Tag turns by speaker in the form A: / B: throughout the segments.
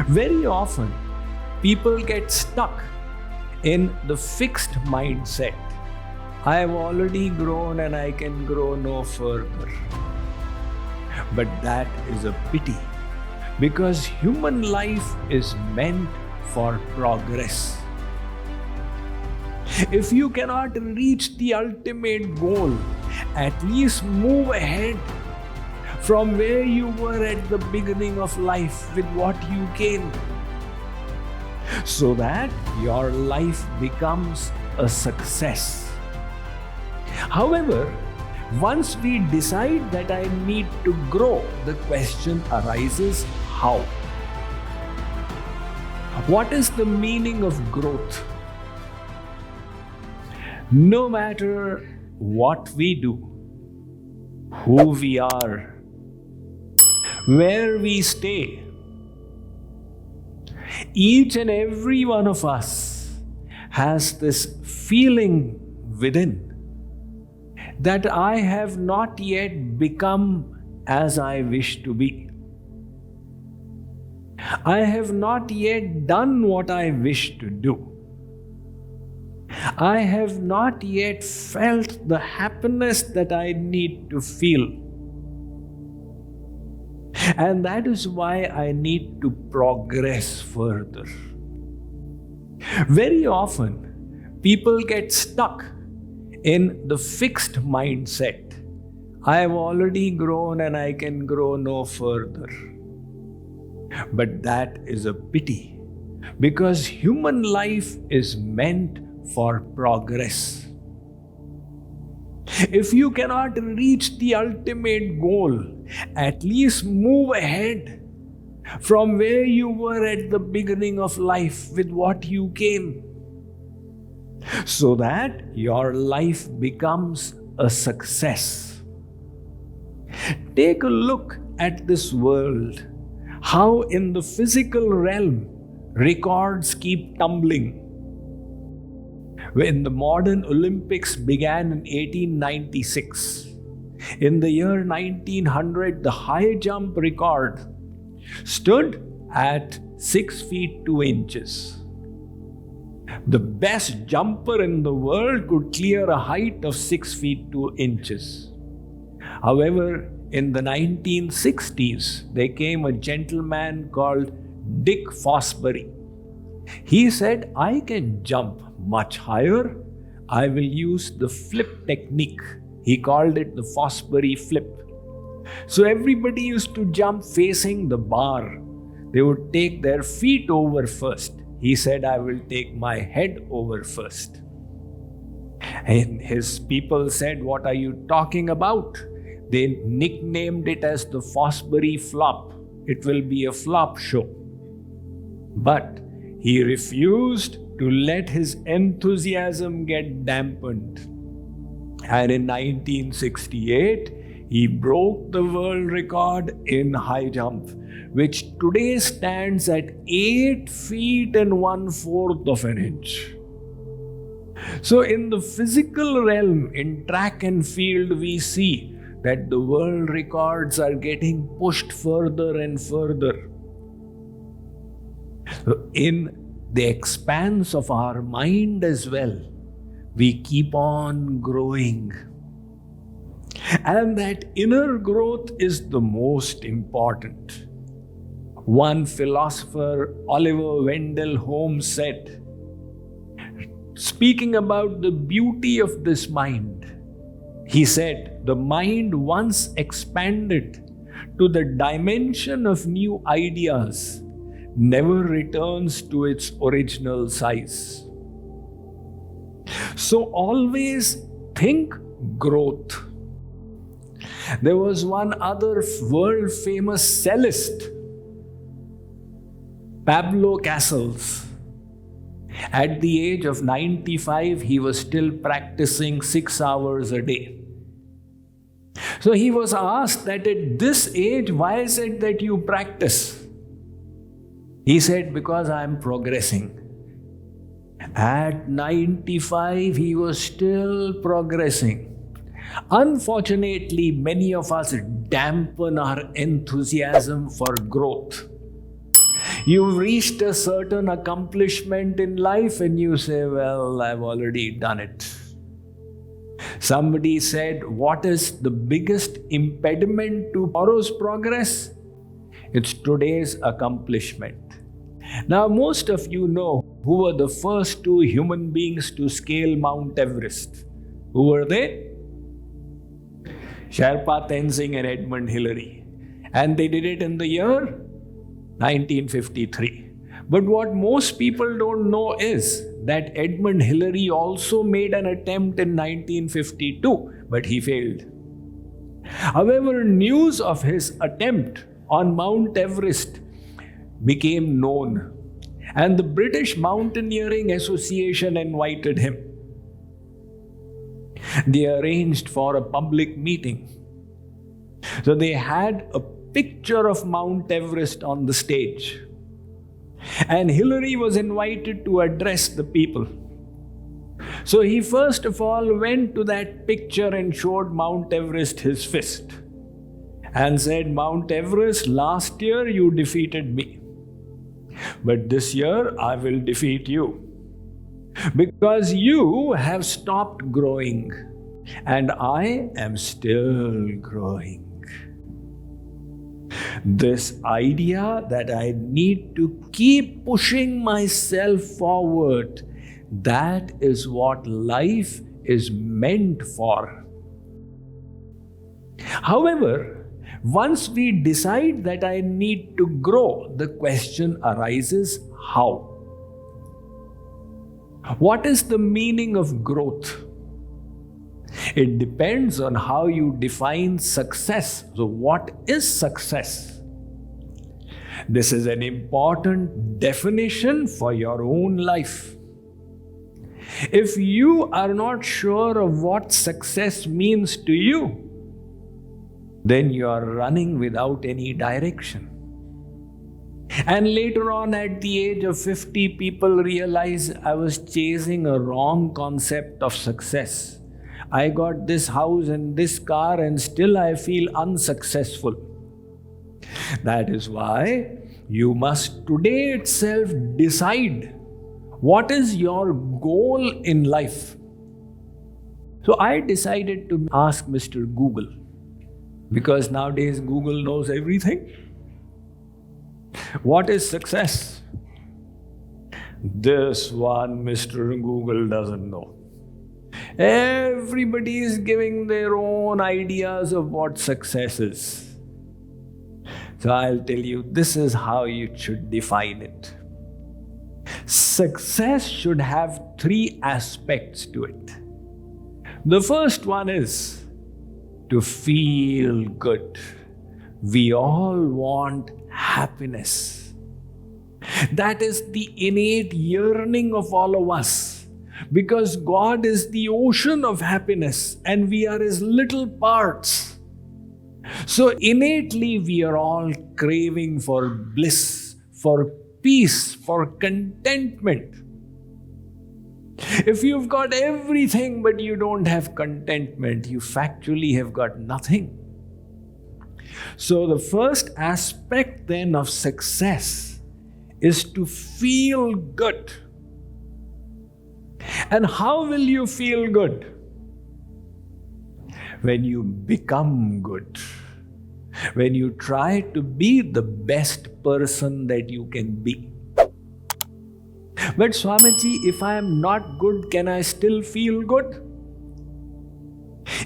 A: Very often, people get stuck in the fixed mindset. I have already grown and I can grow no further. But that is a pity, because human life is meant for progress. If you cannot reach the ultimate goal, at least move ahead from where you were at the beginning of life with what you gained, so that your life becomes a success. However, once we decide that I need to grow, the question arises, how? What is the meaning of growth? No matter what we do, who we are, where we stay, each and every one of us has this feeling within that I have not yet become as I wish to be. I have not yet done what I wish to do. I have not yet felt the happiness that I need to feel. And that is why I need to progress further. Very often, people get stuck in the fixed mindset. I have already grown and I can grow no further. But that is a pity, because human life is meant for progress. If you cannot reach the ultimate goal, at least move ahead from where you were at the beginning of life with what you came, so that your life becomes a success. Take a look at this world, how in the physical realm records keep tumbling. When the modern Olympics began in 1896, in the year 1900, the high jump record stood at 6 feet 2 inches. The best jumper in the world could clear a height of 6 feet 2 inches. However, in the 1960s, there came a gentleman called Dick Fosbury. He said, I can jump much higher. I will use the flip technique. He called it the Fosbury flip. So everybody used to jump facing the bar. They would take their feet over first. He said, I will take my head over first. And his people said, what are you talking about? They nicknamed it as the Fosbury flop. It will be a flop show. But he refused to let his enthusiasm get dampened. And in 1968, he broke the world record in high jump, which today stands at 8 feet and 1/4 of an inch. So in the physical realm, in track and field, we see that the world records are getting pushed further and further. In the expanse of our mind as well, we keep on growing. And that inner growth is the most important. One philosopher, Oliver Wendell Holmes, said, speaking about the beauty of this mind, he said, the mind once expanded to the dimension of new ideas never returns to its original size. So always think growth. There was one other world famous cellist, Pablo Casals. At the age of 95, he was still practicing 6 hours a day. So he was asked that at this age, why is it that you practice? He said, because I am progressing. At 95, he was still progressing. Unfortunately, many of us dampen our enthusiasm for growth. You've reached a certain accomplishment in life and you say, well, I've already done it. Somebody said, what is the biggest impediment to tomorrow's progress? It's today's accomplishment. Now, most of you know who were the first two human beings to scale Mount Everest. Who were they? Sherpa Tenzing and Edmund Hillary. And they did it in the year 1953. But what most people don't know is that Edmund Hillary also made an attempt in 1952, but he failed. However, news of his attempt on Mount Everest became known, and the British Mountaineering Association invited him. They arranged for a public meeting. So they had a picture of Mount Everest on the stage. And Hillary was invited to address the people. So he first of all went to that picture and showed Mount Everest his fist and said, Mount Everest, last year you defeated me. But this year I will defeat you. Because you have stopped growing and I am still growing. This idea that I need to keep pushing myself forward, that is what life is meant for. However, once we decide that I need to grow, the question arises, how? What is the meaning of growth? It depends on how you define success. So what is success? This is an important definition for your own life. If you are not sure of what success means to you, then you are running without any direction. And later on, at the age of 50, people realize I was chasing a wrong concept of success. I got this house and this car and still I feel unsuccessful. That is why you must today itself decide what is your goal in life. So I decided to ask Mr. Google, because nowadays Google knows everything. What is success? This one Mr. Google doesn't know. Everybody is giving their own ideas of what success is. So I'll tell you, this is how you should define it. Success should have three aspects to it. The first one is to feel good. We all want happiness. That is the innate yearning of all of us. Because God is the ocean of happiness and we are His little parts. So innately we are all craving for bliss, for peace, for contentment. If you've got everything but you don't have contentment, you factually have got nothing. So the first aspect then of success is to feel good. And how will you feel good? When you become good. When you try to be the best person that you can be. But Swamiji, if I am not good, can I still feel good?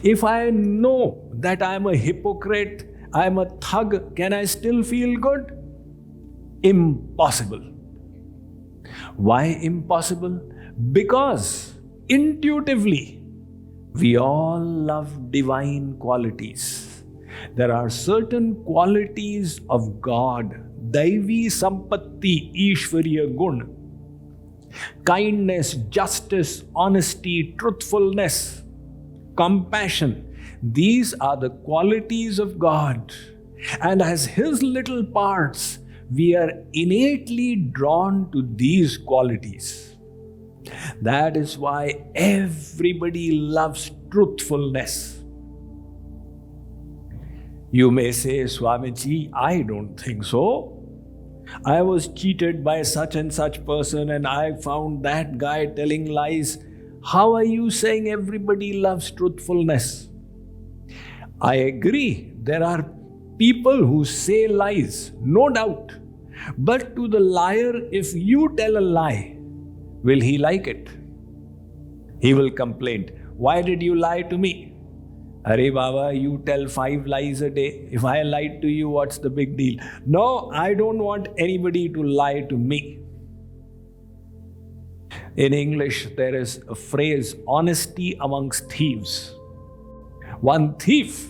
A: If I know that I am a hypocrite, I am a thug, can I still feel good? Impossible. Why impossible? Because intuitively, we all love divine qualities. There are certain qualities of God, Daivi Sampatti Ishwariya Gun, kindness, justice, honesty, truthfulness, compassion. These are the qualities of God. And as His little parts, we are innately drawn to these qualities. That is why everybody loves truthfulness. You may say, Swamiji, I don't think so. I was cheated by such and such person and I found that guy telling lies. How are you saying everybody loves truthfulness? I agree, there are people who say lies, no doubt. But to the liar, if you tell a lie, will he like it? He will complain. Why did you lie to me? Arey Baba, you tell 5 lies a day. If I lied to you, what's the big deal? No, I don't want anybody to lie to me. In English, there is a phrase, honesty amongst thieves. One thief,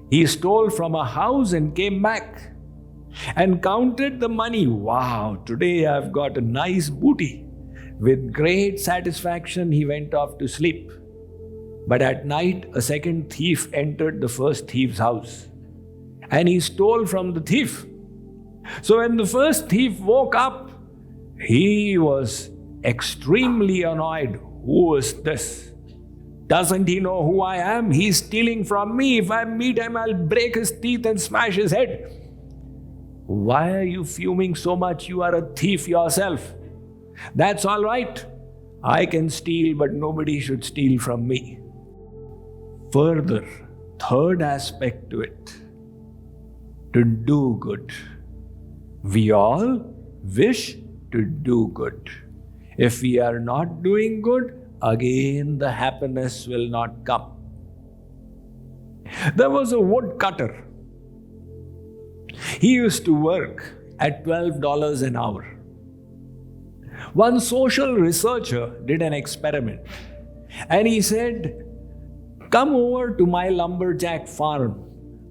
A: he stole from a house and came back and counted the money. Wow, today I've got a nice booty. With great satisfaction, he went off to sleep. But at night, a second thief entered the first thief's house and he stole from the thief. So when the first thief woke up, he was extremely annoyed. Who is this? Doesn't he know who I am? He's stealing from me. If I meet him, I'll break his teeth and smash his head. Why are you fuming so much? You are a thief yourself. That's all right. I can steal, but nobody should steal from me. Further, third aspect to it, to do good. We all wish to do good. If we are not doing good, again the happiness will not come. There was a woodcutter. He used to work at $12 an hour. One social researcher did an experiment and he said, come over to my lumberjack farm.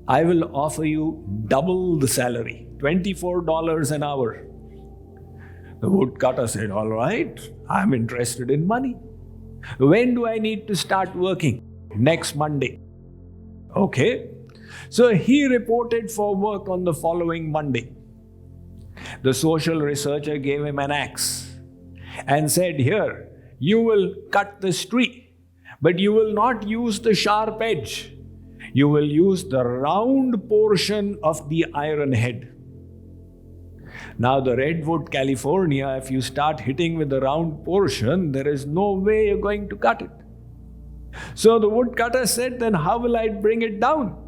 A: I will offer you double the salary, $24 an hour. The woodcutter said, all right, I'm interested in money. When do I need to start working? Next Monday. Okay. So he reported for work on the following Monday. The social researcher gave him an axe and said, here, you will cut this tree, but you will not use the sharp edge. You will use the round portion of the iron head. Now the Redwood, California, if you start hitting with the round portion, there is no way you're going to cut it. So the woodcutter said, then how will I bring it down?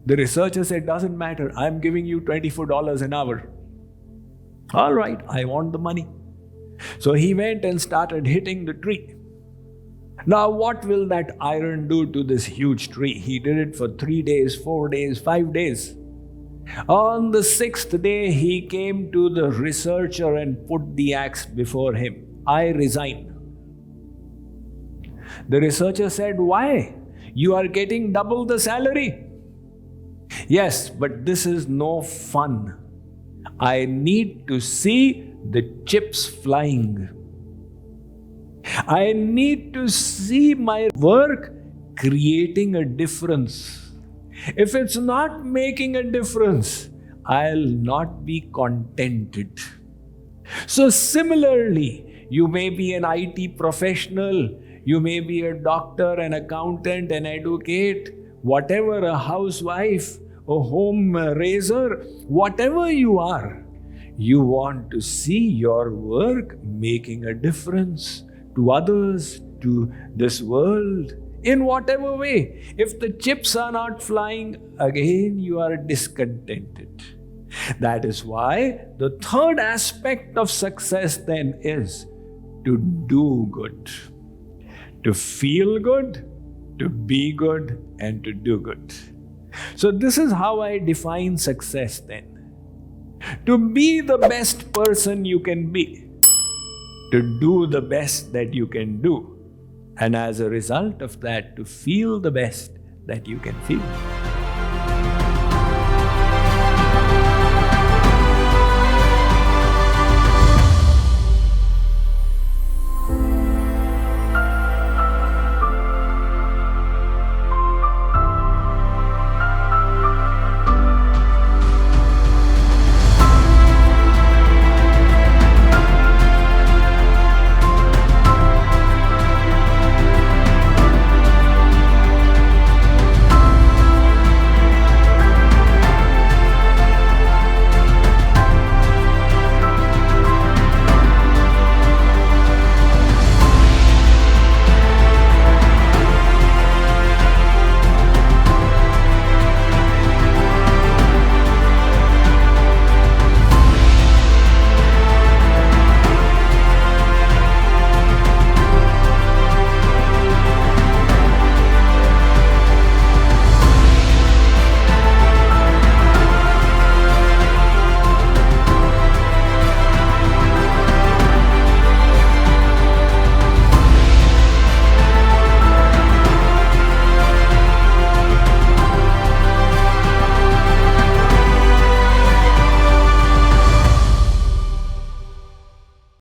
A: The researcher said, doesn't matter. I'm giving you $24 an hour. All right, I want the money. So he went and started hitting the tree. Now what will that iron do to this huge tree? He did it for 3 days, 4 days, 5 days. On the 6th day, he came to the researcher and put the axe before him. I resign. The researcher said, why? You are getting double the salary. Yes, but this is no fun. I need to see the chips flying. I need to see my work creating a difference. If it's not making a difference, I'll not be contented. So similarly, you may be an IT professional, you may be a doctor, an accountant, an advocate, whatever, a housewife, a home raiser, whatever you are, you want to see your work making a difference to others, to this world, in whatever way. If the chips are not flying, again you are discontented. That is why the third aspect of success then is to do good, to feel good, to be good, and to do good. So this is how I define success then. To be the best person you can be, to do the best that you can do, and as a result of that, to feel the best that you can feel.